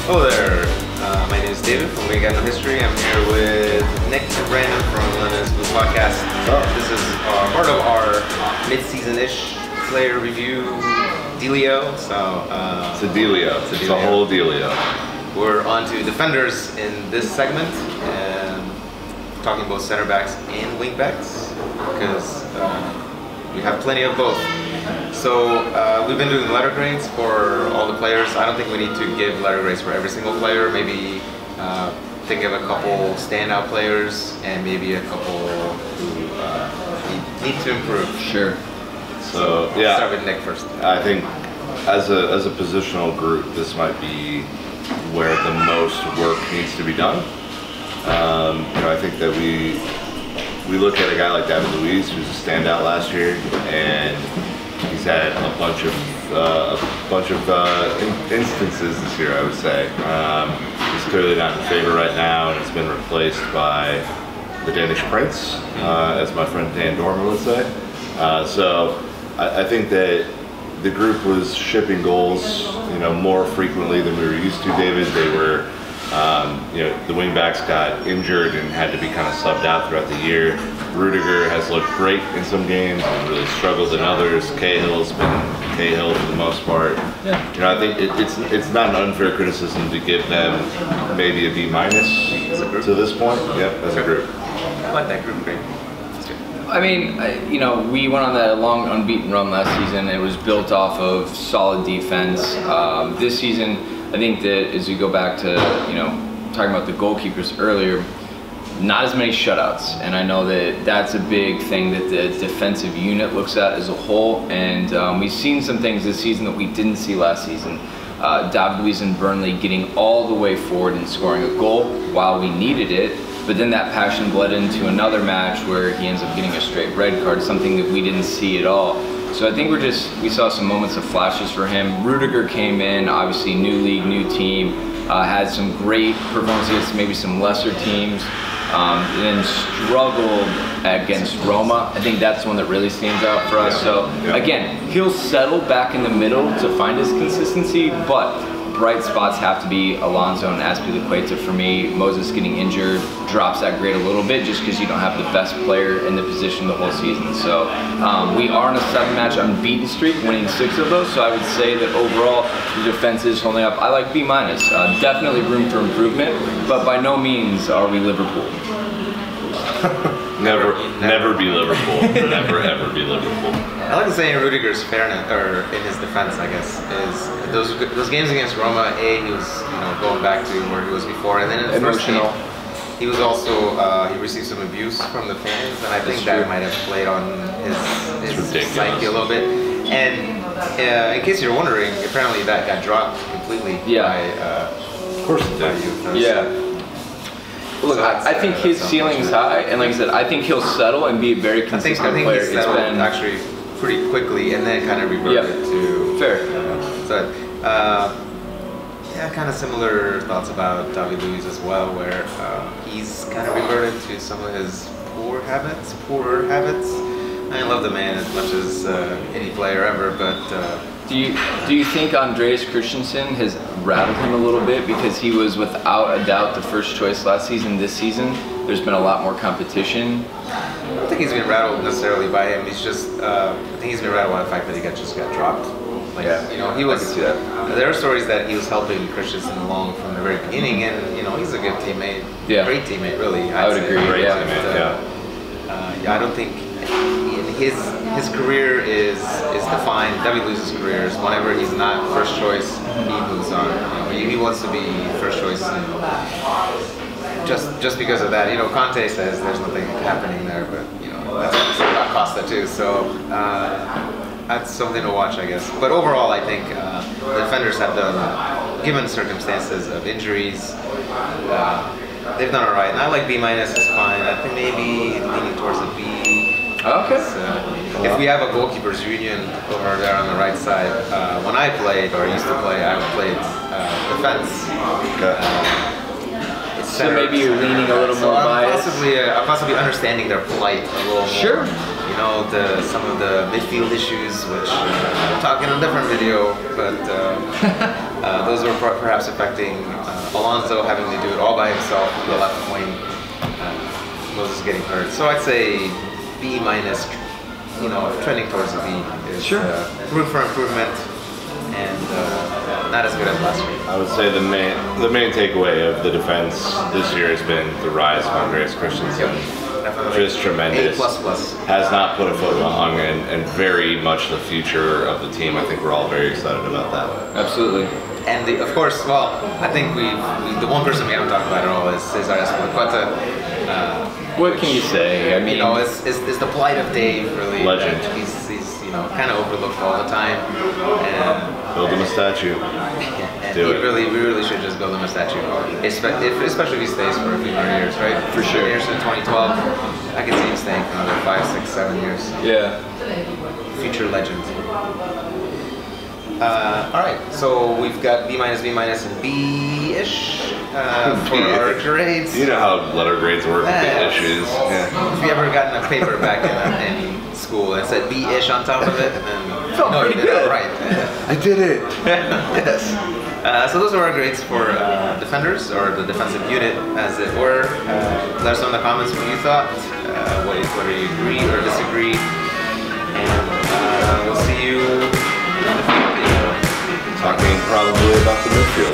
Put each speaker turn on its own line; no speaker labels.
Hello there, my name is David from WAGNH History. I'm here with Nick and Brandon from London's Blue Podcast. This is part of our mid-season-ish player review dealio. It's
a dealio. It's a whole dealio.
We're on to defenders in this segment, and talking both center backs and wing backs, because we have plenty of both. So we've been doing letter grades for all the players. I don't think we need to give letter grades for every single player. Maybe think of a couple standout players and maybe a couple who need to improve.
Sure. So yeah,
start with Nick first.
I think as a positional group, this might be where the most work needs to be done. I think that we look at a guy like David Luiz, who's a standout last year, and he's had a bunch of instances this year, I would say. He's clearly not in favor right now, and it's been replaced by the Danish Prince, as my friend Dan Dormer would say. So I think that the group was shipping goals, more frequently than we were used to. David, they were, the wingbacks got injured and had to be kind of subbed out throughout the year. Rudiger has looked great in some games and really struggled in others. Cahill's been Cahill for the most part. Yeah. I think it's not an unfair criticism to give them maybe a B- to this point. Yep, as a group.
I like that group great.
I mean, we went on that long unbeaten run last season. It was built off of solid defense. This season, I think that as you go back to, talking about the goalkeepers earlier, not as many shutouts. And I know that that's a big thing that the defensive unit looks at as a whole. And we've seen some things this season that we didn't see last season. David Luiz and Burnley getting all the way forward and scoring a goal while we needed it. But then that passion bled into another match where he ends up getting a straight red card, something that we didn't see at all. So I think we saw some moments of flashes for him. Rudiger came in, obviously new league, new team, had some great performances, maybe some lesser teams, and then struggled against Roma. I think that's the one that really stands out for us. So again, he'll settle back in the middle to find his consistency, but bright spots have to be Alonso and Azpilicueta for me. Moses getting injured drops that grade a little bit just because you don't have the best player in the position the whole season. So we are on a 7-match unbeaten streak, winning 6 of those. So I would say that overall the defense is holding up. I like B-. Definitely room for improvement, but by no means are we Liverpool.
Never be Liverpool. Never ever be Liverpool.
I like to say in Rudiger's fairness, or in his defense, I guess, is those games against Roma. He was going back to where he was before, and then in the first game, he was also he received some abuse from the fans, and I think that might have played on his psyche a little bit. And in case you're wondering, apparently that got dropped completely.
Yeah.
Of course it did.
Yeah. Look, I think his ceiling is high, and like I said, I think he'll settle and be a very consistent player.
I think he settled actually pretty quickly, and then kind of reverted to
fair.
Kind of similar thoughts about David Luiz as well, where he's kind of reverted to some of his poorer habits. I love the man as much as any player ever, but.
Do you think Andreas Christensen has rattled him a little bit, because he was without a doubt the first choice last season? This season, there's been a lot more competition.
I don't think he's been rattled necessarily by him. He's just, I think he's been rattled by the fact that he just got dropped. He was. I can see that. There are stories that he was helping Christensen along from the very beginning, and he's a good teammate. Yeah. Great teammate, really.
I would agree.
Great teammate. I don't think. His career is defined. David Luiz's career is whenever he's not first choice, he moves on. He wants to be first choice, and just because of that. Conte says there's nothing happening there, but that's about Costa too. So that's something to watch, I guess. But overall, I think the defenders have done, given circumstances of injuries, they've done all right. And I like B-, it's fine. I think maybe leaning towards a B.
Okay.
If we have a goalkeepers union over there on the right side, when I played or used to play, I played defense.
So maybe you're leaning a little more biased.
Possibly understanding their plight a little more.
Sure.
You know, some of the midfield issues, which we'll talk in a different video, but those were perhaps affecting Alonso having to do it all by himself on the left wing. Moses getting hurt. So I'd say B minus, you know, trending towards the B. Is, room for improvement, and not as good as last year.
I would say the main takeaway of the defense this year has been the rise of Andreas Christensen. Just tremendous.
A++.
Has not put a foot wrong, and very much the future of the team. I think we're all very excited about that.
Absolutely.
And of course, well, I think the one person we haven't talked about at all is Andreas Christensen.
What can you say? I mean,
you know, it's the plight of Dave, really.
Legend.
He's you know, kind of overlooked all the time. And
build him a statue.
We really should just build him a statue. Especially if he stays for a few more years, right?
For sure.
Years in 2012, I can see him staying for another 5, 6, 7 years.
Yeah.
Future legend. All right, so we've got B minus, and B-ish for our grades.
You know how letter grades work with the issues.
Yeah. If you ever gotten a paper back in school and said B-ish on top of it, and then no, you did it right.
I did it.
Yes. So those are our grades for defenders, or the defensive unit, as it were. Let us know in the comments what you thought, whether you agree or disagree, and we'll see you in the future.
Talking probably about the midfield.